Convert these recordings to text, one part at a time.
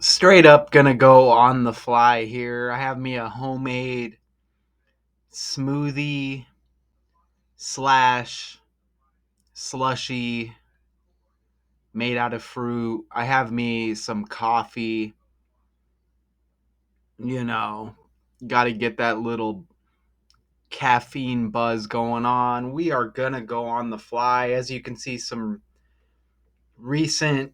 Straight up gonna go on the fly here. I have me a homemade smoothie slash slushy made out of fruit. I have me some coffee. You know, got to get that little caffeine buzz going on. We are gonna go on the fly. As you can see, some recent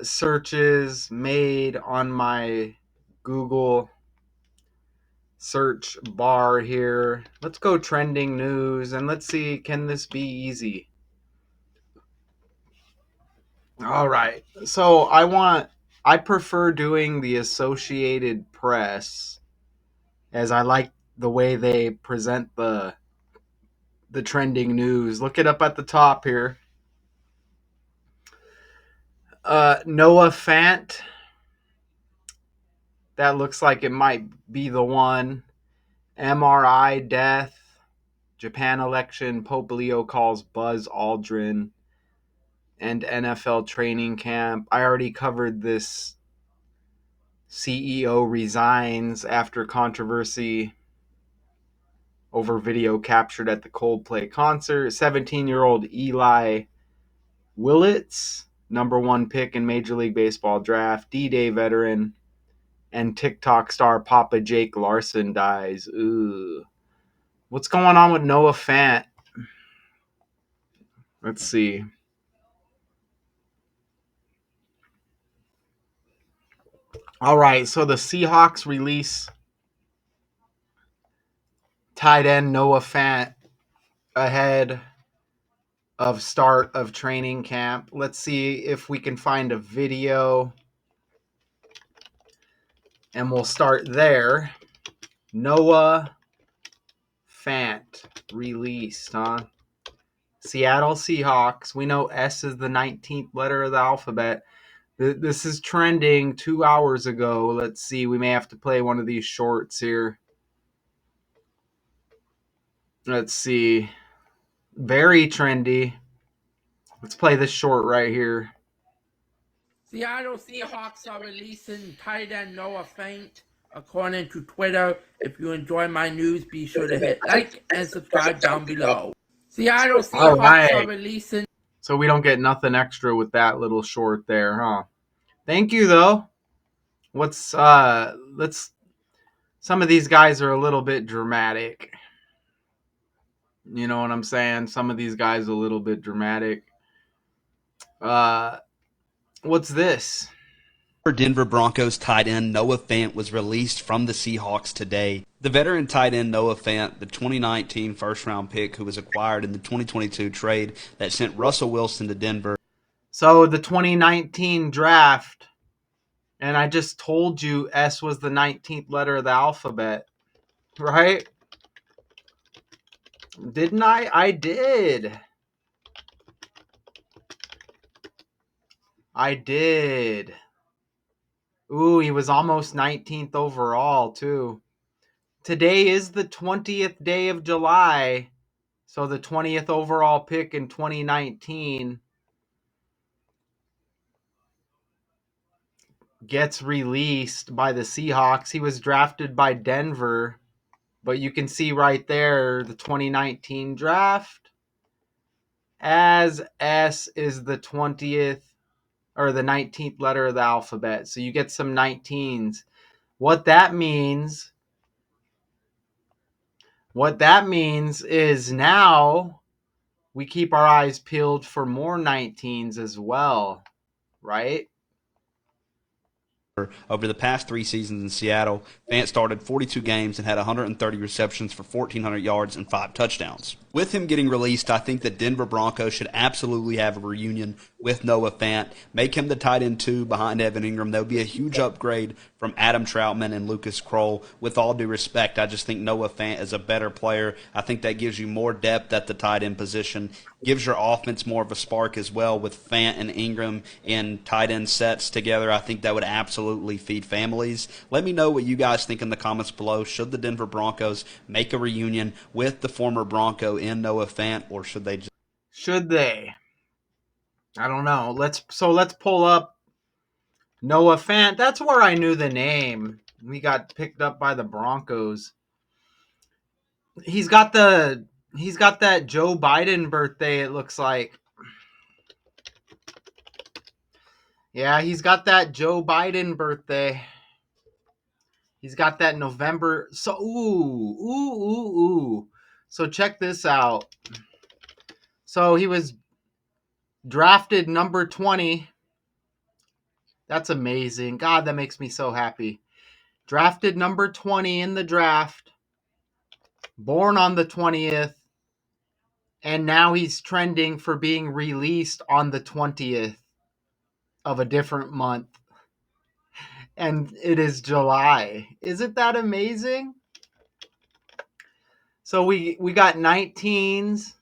searches made on my Google search bar here. Let's go trending news and let's see, can this be easy? All right. So I prefer doing the Associated Press as I like the way they present the trending news. Look it up at the top here. Noah Fant. That looks like it might be the one. MRI death. Japan election. Pope Leo calls Buzz Aldrin. And NFL training camp. I already covered this. CEO resigns after controversy over video captured at the Coldplay concert. 17-year-old Eli Willits, number one pick in Major League Baseball draft, D-Day veteran, and TikTok star Papa Jake Larson dies. Ooh. What's going on with Noah Fant? Let's see. All right, so the Seahawks release tight end Noah Fant ahead of start of training camp. Let's see if we can find a video. And we'll start there. Noah Fant released, huh? Seattle Seahawks. We know S is the 19th letter of the alphabet. This is trending 2 hours ago. Let's see. We may have to play one of these shorts here. Let's see. Very trendy. Let's play this short right here. Seattle Seahawks are releasing tight end Noah Fant, according to Twitter. If you enjoy my news, be sure to hit like and subscribe down below. Seattle Seahawks are releasing. So we don't get nothing extra with that little short there, huh? Thank you though. Let's some of these guys are a little bit dramatic. You know what I'm saying? Some of these guys are a little bit dramatic. What's this? Denver Broncos tight end Noah Fant was released from the Seahawks today. The veteran tight end Noah Fant, the 2019 first-round pick who was acquired in the 2022 trade that sent Russell Wilson to Denver. So the 2019 draft, and I just told you S was the 19th letter of the alphabet, right? Didn't I? I did. I did. Ooh, he was almost 19th overall, too. Today is the 20th day of July. So the 20th overall pick in 2019 gets released by the Seahawks. He was drafted by Denver. But you can see right there the 2019 draft as S is the 20th or the 19th letter of the alphabet. So you get some 19s. What that means is now we keep our eyes peeled for more 19s as well, right? Over the past 3 seasons in Seattle, Fant started 42 games and had 130 receptions for 1,400 yards and 5 touchdowns. With him getting released, I think that Denver Broncos should absolutely have a reunion with Noah Fant. Make him the tight end 2 behind Evan Ingram. That would be a huge upgrade from Adam Troutman and Lucas Kroll. With all due respect, I just think Noah Fant is a better player. I think that gives you more depth at the tight end position. Gives your offense more of a spark as well with Fant and Ingram and tight end sets together. I think that would absolutely feed families. Let me know what you guys think in the comments below. Should the Denver Broncos make a reunion with the former Bronco in Noah Fant, or should they just... Should they? I don't know. Let's pull up Noah Fant. That's where I knew the name. We got picked up by the Broncos. He's got that Joe Biden birthday, it looks like. Yeah, he's got that Joe Biden birthday. He's got that November. So ooh. So check this out. So he was drafted number 20. That's amazing. God, that makes me so happy. Drafted number 20 in the draft. Born on the 20th. And now he's trending for being released on the 20th of a different month. And it is July. Isn't that amazing? So we got 19s.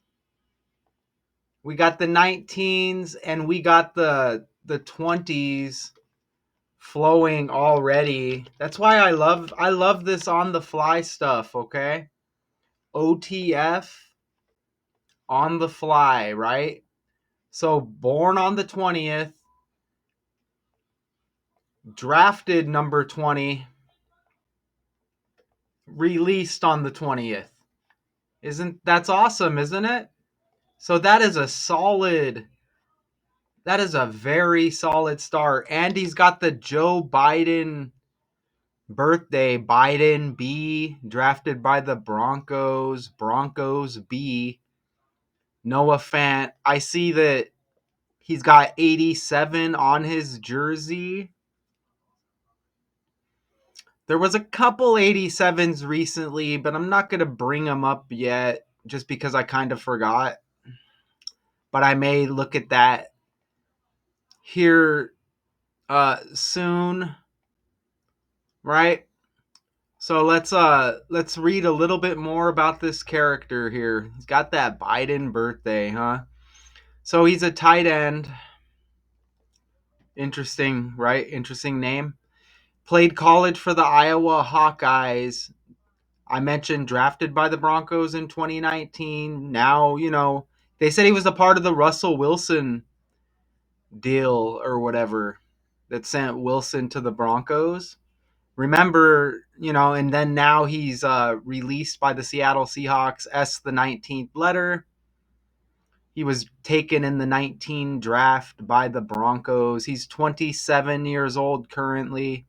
We got the 19s and we got the 20s flowing already. That's why I love this on the fly stuff, okay? OTF on the fly, right? So born on the 20th, drafted number 20, released on the 20th. That's awesome, isn't it? So that is a very solid start. And he's got the Joe Biden birthday. Biden B, drafted by the Broncos. Broncos B. Noah Fant. I see that he's got 87 on his jersey. There was a couple 87s recently, but I'm not going to bring them up yet just because I kind of forgot. But I may look at that here soon, right? So let's read a little bit more about this character here. He's got that Biden birthday, huh? So he's a tight end. Interesting, right? Interesting name. Played college for the Iowa Hawkeyes. I mentioned drafted by the Broncos in 2019. Now, they said he was a part of the Russell Wilson deal or whatever that sent Wilson to the Broncos. Remember, and then now he's released by the Seattle Seahawks, the 19th letter. He was taken in the 19 draft by the Broncos. He's 27 years old currently.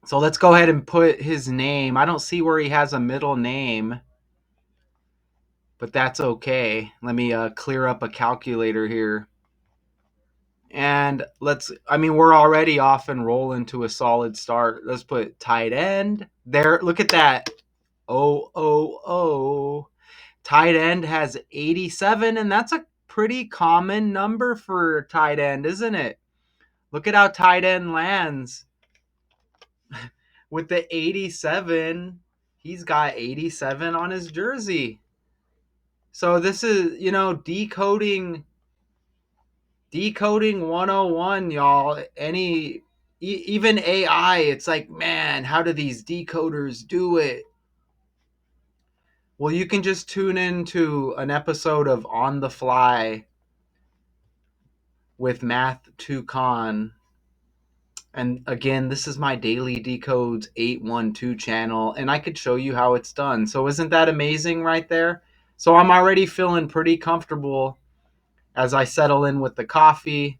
So let's go ahead and put his name. I don't see where he has a middle name, but that's okay. Let me clear up a calculator here. And we're already off and rolling to a solid start. Let's put tight end there. Look at that. Oh. Tight end has 87, and that's a pretty common number for tight end, isn't it? Look at how tight end lands. With the 87, he's got 87 on his jersey. So this is, decoding 101, y'all. Even AI, it's like, man, how do these decoders do it? Well, you can just tune into an episode of On the Fly with Math 2Con. And again, this is my Daily Decodes 812 channel, and I could show you how it's done. So isn't that amazing right there? So I'm already feeling pretty comfortable as I settle in with the coffee.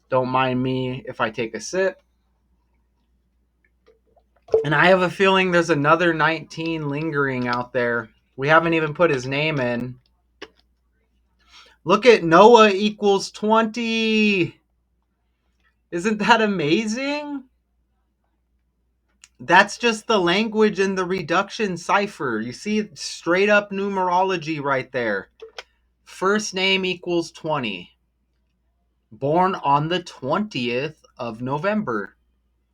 Don't mind me if I take a sip. And I have a feeling there's another 19 lingering out there. We haven't even put his name in. Look at Noah equals 20. Isn't that amazing? That's just the language in the reduction cipher. You see straight up numerology right there. First name equals 20. Born on the 20th of November.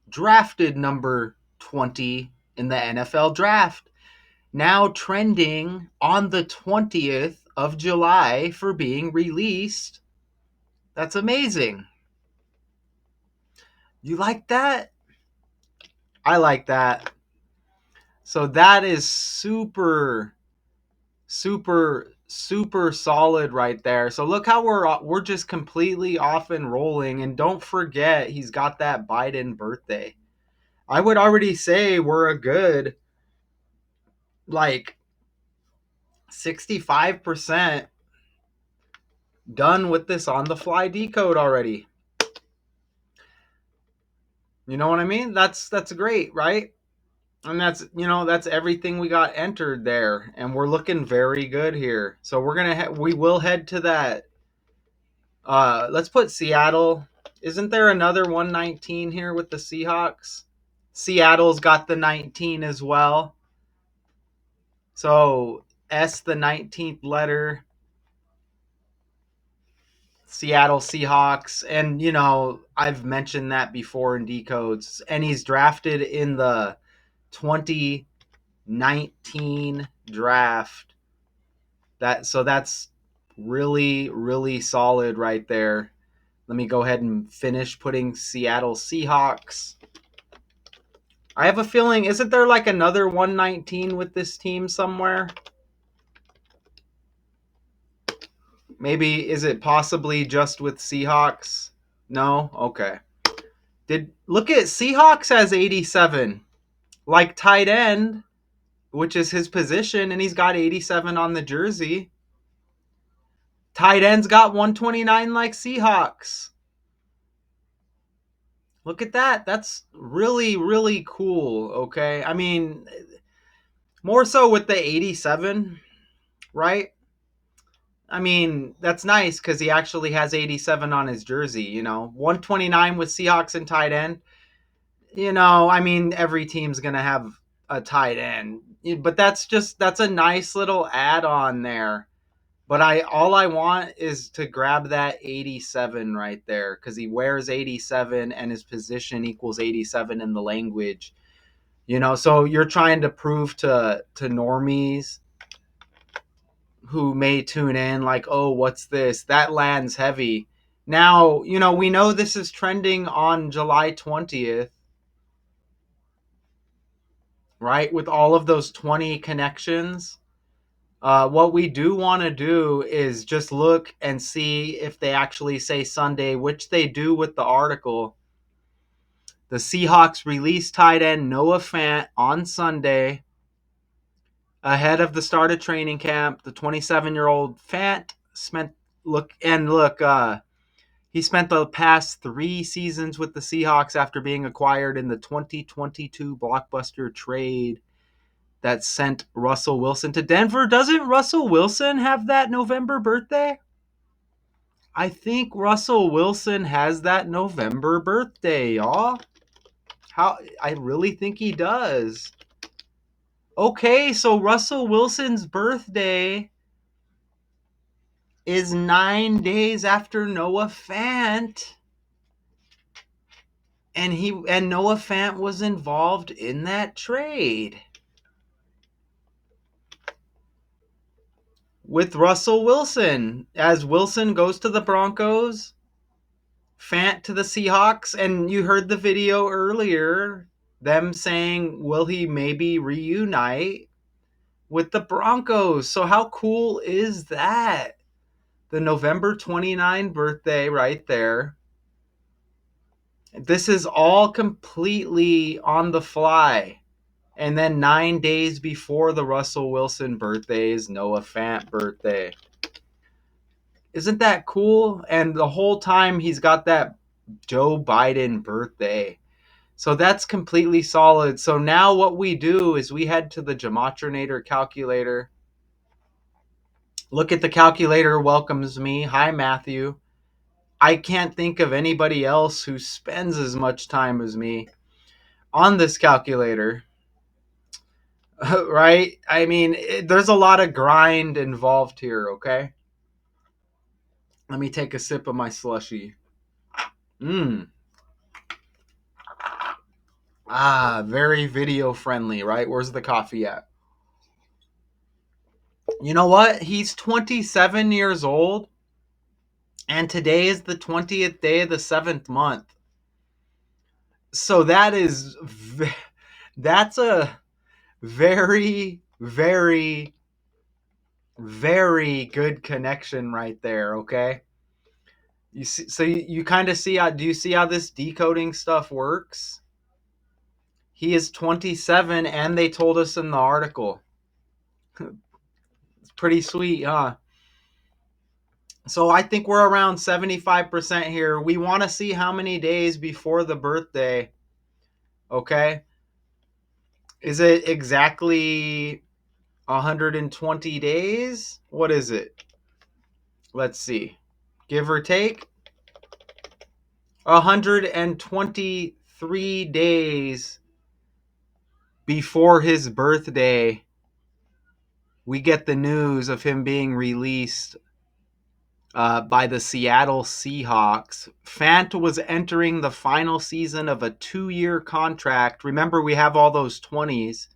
Drafted number 20 in the NFL draft. Now trending on the 20th of July for being released. That's amazing. You like that? I like that. So that is super super solid right there. So look how we're just completely off and rolling. And don't forget, he's got that Biden birthday. I would already say we're a good, like, 65% done with this on the fly decode already. You know what I mean? That's great, right? And that's everything we got entered there, and we're looking very good here. So we will head to that. Let's put Seattle. Isn't there another 119 here with the Seahawks? Seattle's got the 19 as well. So S, the 19th letter. Seattle Seahawks. And, I've mentioned that before in decodes. And he's drafted in the 2019 draft. That's really, really solid right there. Let me go ahead and finish putting Seattle Seahawks. I have a feeling, isn't there like another 119 with this team somewhere? Maybe, is it possibly just with Seahawks? No? Okay. Look at Seahawks has 87. Like tight end, which is his position, and he's got 87 on the jersey. Tight end's got 129 like Seahawks. Look at that. That's really, really cool, okay? I mean, more so with the 87, right? I mean, that's nice because he actually has 87 on his jersey, 129 with Seahawks and tight end. I mean, every team's going to have a tight end. But that's a nice little add-on there. But all I want is to grab that 87 right there because he wears 87 and his position equals 87 in the language. So you're trying to prove to normies who may tune in like, oh, what's this? That lands heavy. Now, we know this is trending on July 20th, right? With all of those 20 connections. What we do want to do is just look and see if they actually say Sunday, which they do with the article. The Seahawks release tight end Noah Fant on Sunday ahead of the start of training camp. The 27-year-old Fant he spent the past 3 seasons with the Seahawks after being acquired in the 2022 blockbuster trade that sent Russell Wilson to Denver. Doesn't Russell Wilson have that November birthday? I think Russell Wilson has that November birthday, y'all. I really think he does. Okay, so Russell Wilson's birthday is 9 days after Noah Fant. And Noah Fant was involved in that trade with Russell Wilson. As Wilson goes to the Broncos, Fant to the Seahawks, and you heard the video earlier, them saying, will he maybe reunite with the Broncos? So how cool is that? The November 29 birthday right there. This is all completely on the fly. And then 9 days before the Russell Wilson birthday is Noah Fant birthday. Isn't that cool? And the whole time he's got that Joe Biden birthday. So that's completely solid. So now what we do is we head to the Gematrinator calculator. Look at the calculator welcomes me. Hi, Matthew. I can't think of anybody else who spends as much time as me on this calculator. Right? I mean, there's a lot of grind involved here, okay? Let me take a sip of my slushy. Very video friendly, right? Where's the coffee at? You know what? He's 27 years old, and today is the 20th day of the 7th month. So that's a very, very Very good connection right there, okay? You see, so you kind of see how, do you see how this decoding stuff works? He is 27 and they told us in the article. It's pretty sweet, huh? So I think we're around 75% here. We want to see how many days before the birthday. Okay? Is it exactly 120 days? What is it? Let's see. Give or take 123 days before his birthday, we get the news of him being released by the Seattle Seahawks. Fant was entering the final season of a 2-year contract. Remember, we have all those 20s,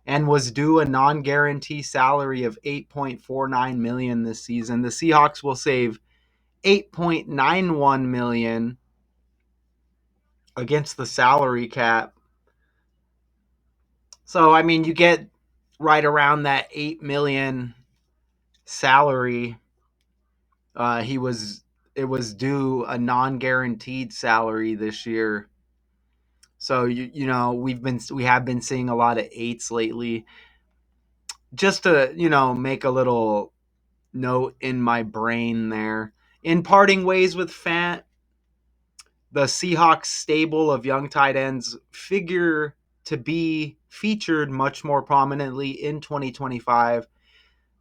and was due a non-guarantee salary of $8.49 million this season. The Seahawks will save $8.91 million against the salary cap. So, I mean, you get right around that $8 million salary. It was due a non-guaranteed salary this year. So you know we have been seeing a lot of eights lately. Just to make a little note in my brain there. In parting ways with Fant, the Seahawks stable of young tight ends figure to be featured much more prominently in 2025.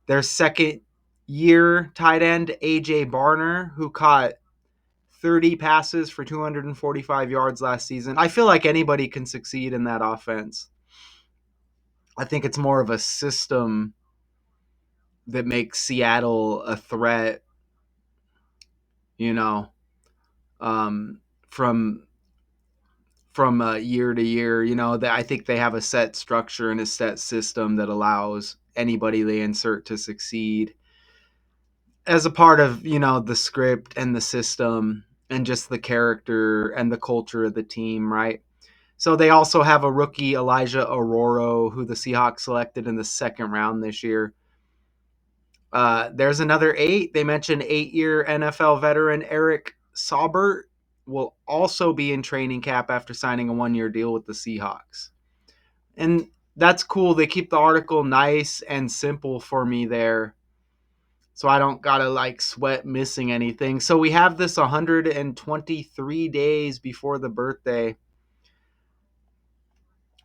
Their second year tight end, AJ Barner, who caught 30 passes for 245 yards last season. I feel like anybody can succeed in that offense. I think it's more of a system that makes Seattle a threat, you know, um, from year to year. That I think they have a set structure and a set system that allows anybody they insert to succeed as a part of the script and the system and just the character and the culture of the team, right? So they also have a rookie, Elijah Aroro, who the Seahawks selected in the second round this year. There's another 8. They mentioned 8-year NFL veteran Eric Saubert will also be in training camp after signing a 1-year deal with the Seahawks. And that's cool. They keep the article nice and simple for me there, so I don't gotta sweat missing anything. So we have this 123 days before the birthday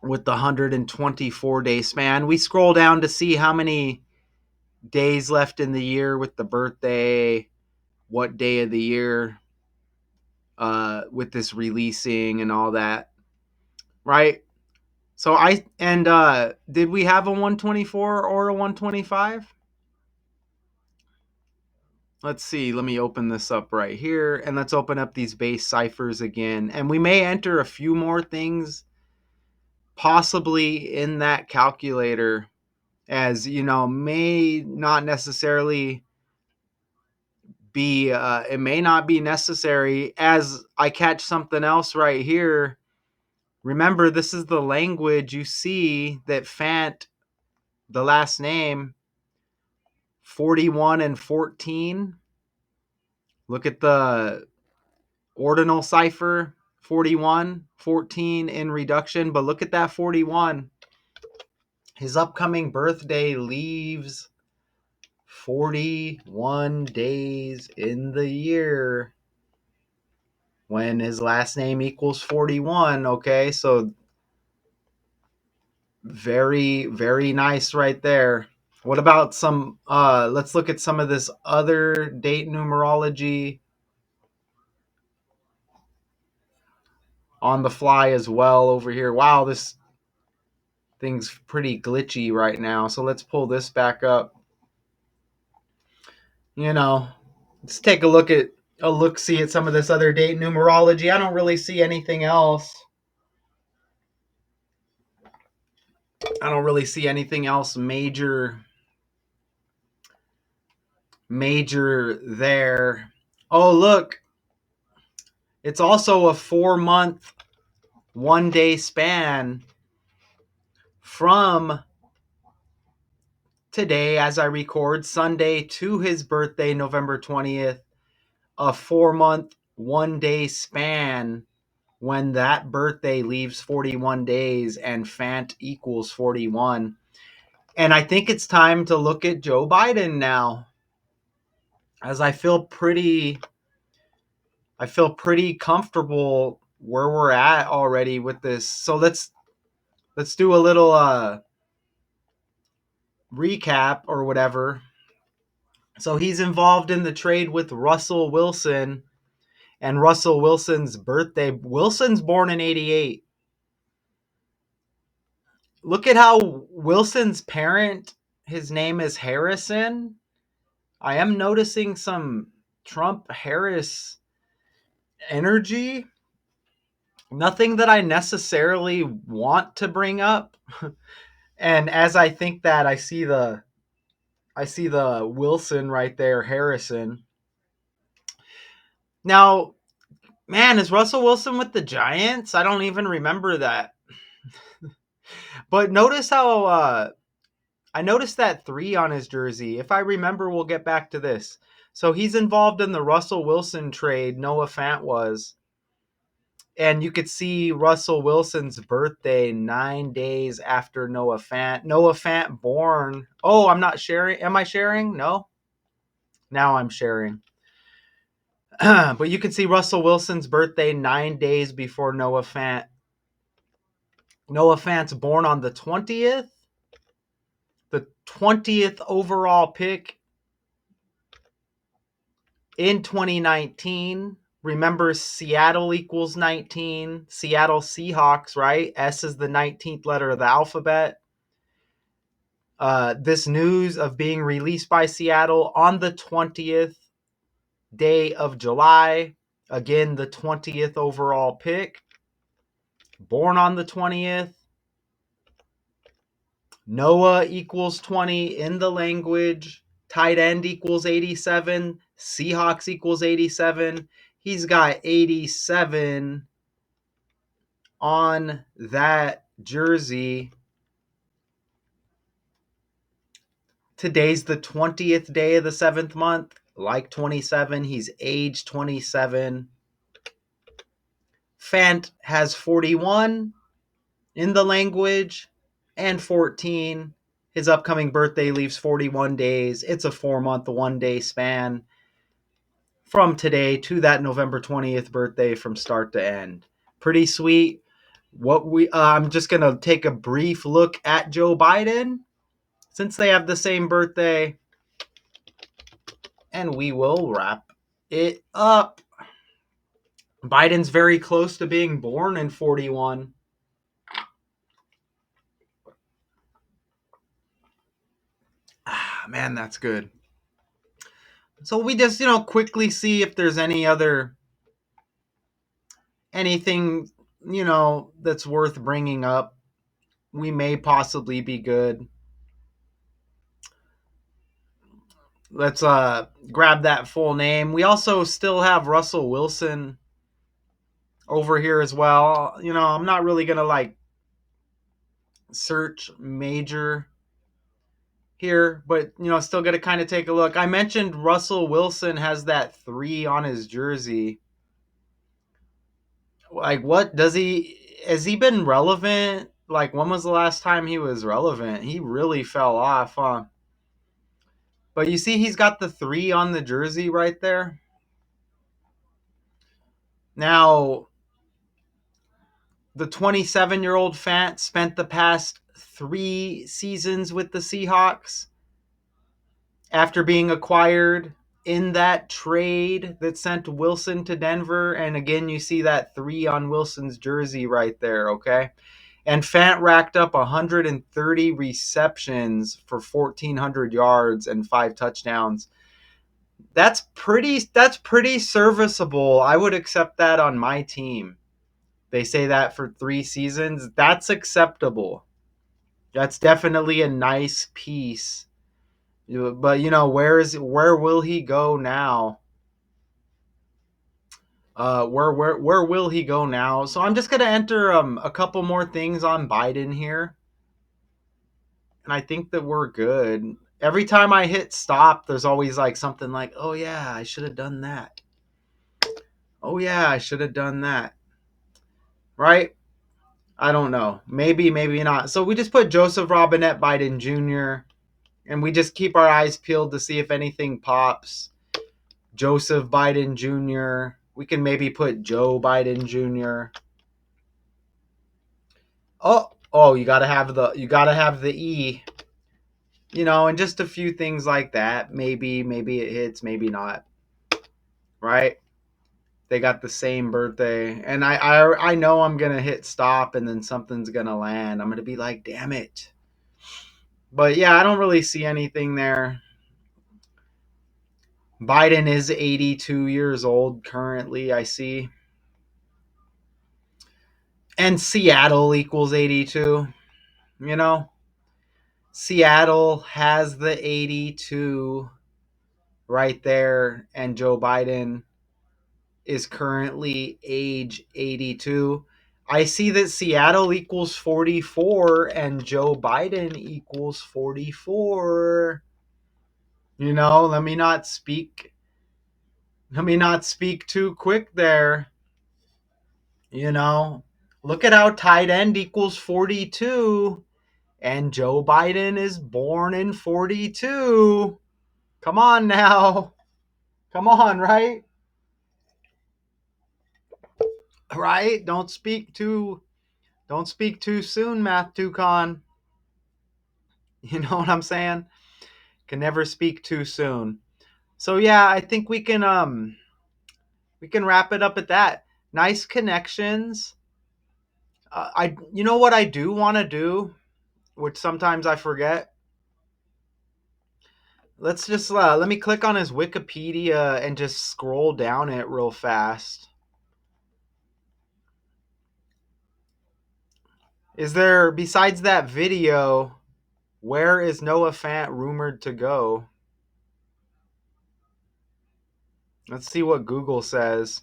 with the 124-day span. We scroll down to see how many days left in the year with the birthday, what day of the year, with this releasing and all that, right? So did we have a 124 or a 125? Let's see. Let me open this up right here, and let's open up these base ciphers again. And we may enter a few more things possibly in that calculator, as may not necessarily be it may not be necessary. As I catch something else right here, remember, this is the language. You see that Fant, the last name, 41 and 14. Look at the ordinal cipher, 41, 14 in reduction, but look at that 41. His upcoming birthday leaves 41 days in the year when his last name equals 41. Okay, so very, very nice right there. What about some, let's look at some of this other date numerology on the fly as well over here. Wow, this thing's pretty glitchy right now. So let's pull this back up. Let's take a look see at some of this other date numerology. I don't really see anything else. I don't really see anything else major there. Oh, look. It's also a 4-month, 1-day span from today, as I record, Sunday to his birthday, November 20th, a 4-month, 1-day span when that birthday leaves 41 days and Fant equals 41. And I think it's time to look at Joe Biden now, as I feel pretty comfortable where we're at already with this. So let's do a little recap or whatever. So he's involved in the trade with Russell Wilson, and Russell Wilson's birthday. Wilson's born in 88. Look at how Wilson's parent, his name is Harrison. I am noticing some Trump Harris energy. Nothing that I necessarily want to bring up. And as I think that, I see the Wilson right there, Harrison. Now, man, is Russell Wilson with the Giants? I don't even remember that. But notice how I noticed that 3 on his jersey. If I remember, we'll get back to this. So he's involved in the Russell Wilson trade, Noah Fant was. And you could see Russell Wilson's birthday 9 days after Noah Fant. Noah Fant born. Oh, I'm not sharing. Am I sharing? No. Now I'm sharing. But you can see Russell Wilson's birthday 9 days before Noah Fant. Noah Fant's born on the 20th. The 20th overall pick in 2019. Remember, Seattle equals 19. Seattle Seahawks, right? S is the 19th letter of the alphabet. This news of being released by Seattle on the 20th day of July. Again, the 20th overall pick. Born on the 20th. Noah equals 20 in the language. Tight end equals 87. Seahawks equals 87. He's got 87 on that jersey. Today's the 20th day of the 7th month. Like 27, he's age 27. Fant has 41 in the language and 14. His upcoming birthday leaves 41 days. It's a 4-month, 1-day span from today to that November 20th birthday from start to end. Pretty sweet. I'm just going to take a brief look at Joe Biden since they have the same birthday, and we will wrap it up. Biden's very close to being born in 41. Man, that's good. So we just, quickly see if there's anything, that's worth bringing up. We may possibly be good. Let's grab that full name. We also still have Russell Wilson over here as well. I'm not really going to search major here, but still got to kind of take a look. I mentioned Russell Wilson has that 3 on his jersey. What has he been relevant? When was the last time he was relevant? He really fell off, huh? But you see he's got the 3 on the jersey right there. Now, the 27-year-old Fant spent the past 3 seasons with the Seahawks after being acquired in that trade that sent Wilson to Denver. And again, you see that 3 on Wilson's jersey right there, okay? And Fant racked up 130 receptions for 1,400 yards and 5 touchdowns. That's pretty serviceable. I would accept that on my team. They say that for 3 seasons. That's acceptable. That's definitely a nice piece. But where will he go now? Where will he go now? So I'm just gonna enter a couple more things on Biden here, and I think that we're good. every time I hit stop, there's always like something like, oh yeah, I should have done that. Oh yeah, I should have done that. Right? I don't know. Maybe, maybe not. So we just put Joseph Robinette Biden Jr. and we just keep our eyes peeled to see if anything pops. Joseph Biden Jr. We can maybe put Joe Biden Jr. Oh, you gotta have the E. And just a few things like that. Maybe it hits, maybe not. Right? They got the same birthday, and I know I'm gonna hit stop, and then something's gonna land. I'm gonna be like, damn it. But yeah, I don't really see anything there. Biden is 82 years old currently, I see. And Seattle equals 82. You know, Seattle has the 82 right there, and Joe Biden is currently age 82. I see that Seattle equals 44 and Joe Biden equals 44. Let me not speak too quick there. Look at how tight end equals 42 and Joe Biden is born in 42. Come on now. Come on, right? Right? Don't speak too soon, Math Tucon. You know what I'm saying? Can never speak too soon. So yeah, I think we can wrap it up at that. Nice connections. You know what I do want to do, which sometimes I forget. Let's just let me click on his Wikipedia and just scroll down it real fast. Is there, besides that video, where is Noah Fant rumored to go? Let's see what Google says.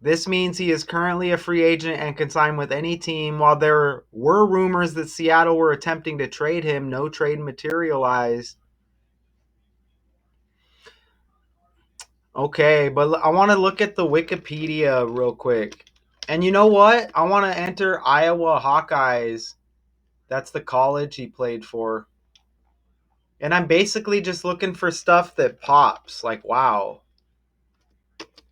This means he is currently a free agent and can sign with any team. While there were rumors that Seattle were attempting to trade him, no trade materialized. Okay, but I want to look at the Wikipedia real quick. And you know what? I want to enter Iowa Hawkeyes. That's the college he played for. And I'm basically just looking for stuff that pops. Like, wow.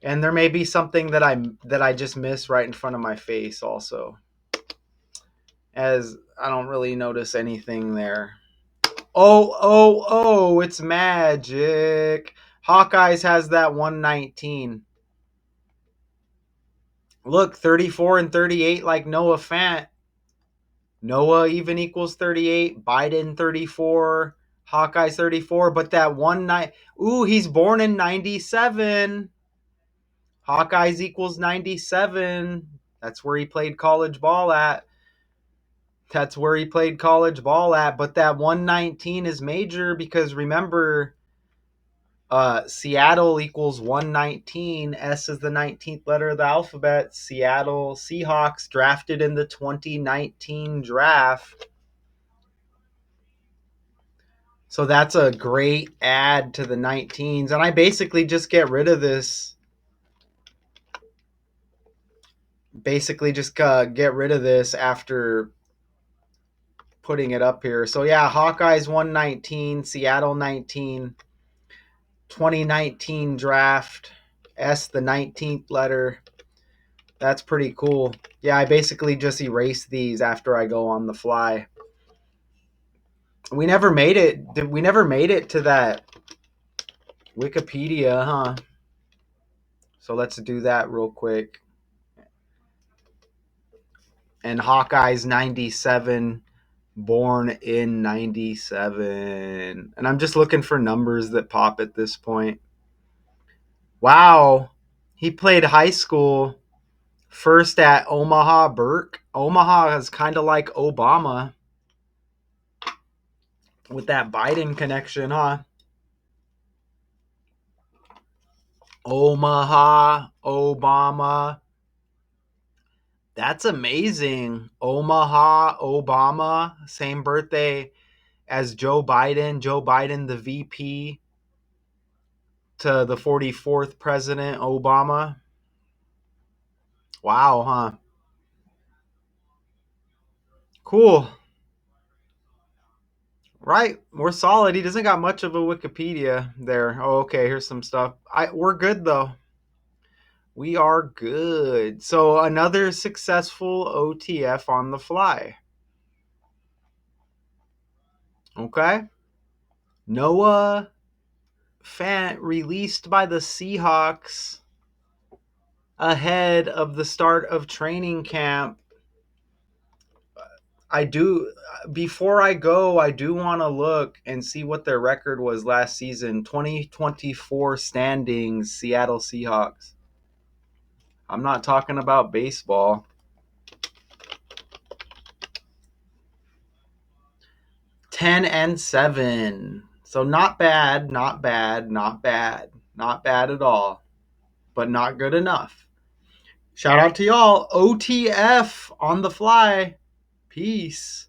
And there may be something that I just missed right in front of my face also. As I don't really notice anything there. Oh, it's magic. Hawkeyes has that 119. Look, 34 and 38 like Noah Fant. Noah even equals 38. Biden 34. Hawkeyes 34. But that 19. Ooh, he's born in 97. Hawkeyes equals 97. That's where he played college ball at. But that 119 is major because remember, Seattle equals 119. S is the 19th letter of the alphabet. Seattle Seahawks drafted in the 2019 draft. So that's a great add to the 19s. And I basically just get rid of this. Get rid of this after putting it up here. So yeah, Hawkeyes 119, Seattle 19, 2019 draft, S the 19th letter. That's pretty cool. Yeah, I basically just erase these after I go on the fly. We never made it. We never made it to that Wikipedia, huh? So let's do that real quick. And Hawkeye's 97, born in 97. And I'm just looking for numbers that pop at this point. Wow. He played high school first at Omaha Burke. Omaha is kind of like Obama with that Biden connection, huh? Omaha, Obama. That's amazing. Omaha, Obama, same birthday. as Joe Biden, the VP to the 44th President Obama. Wow, huh? Cool. Right, we're solid. He doesn't got much of a Wikipedia there. Oh, okay, here's some stuff. We're good though. We are good. So another successful OTF on the fly. Okay. Noah Fant released by the Seahawks ahead of the start of training camp. Before I go, I do want to look and see what their record was last season. 2024 standings, Seattle Seahawks. I'm not talking about baseball. 10-7. So not bad, not bad, not bad. Not bad at all. But not good enough. Shout out to y'all. OTF on the fly. Peace.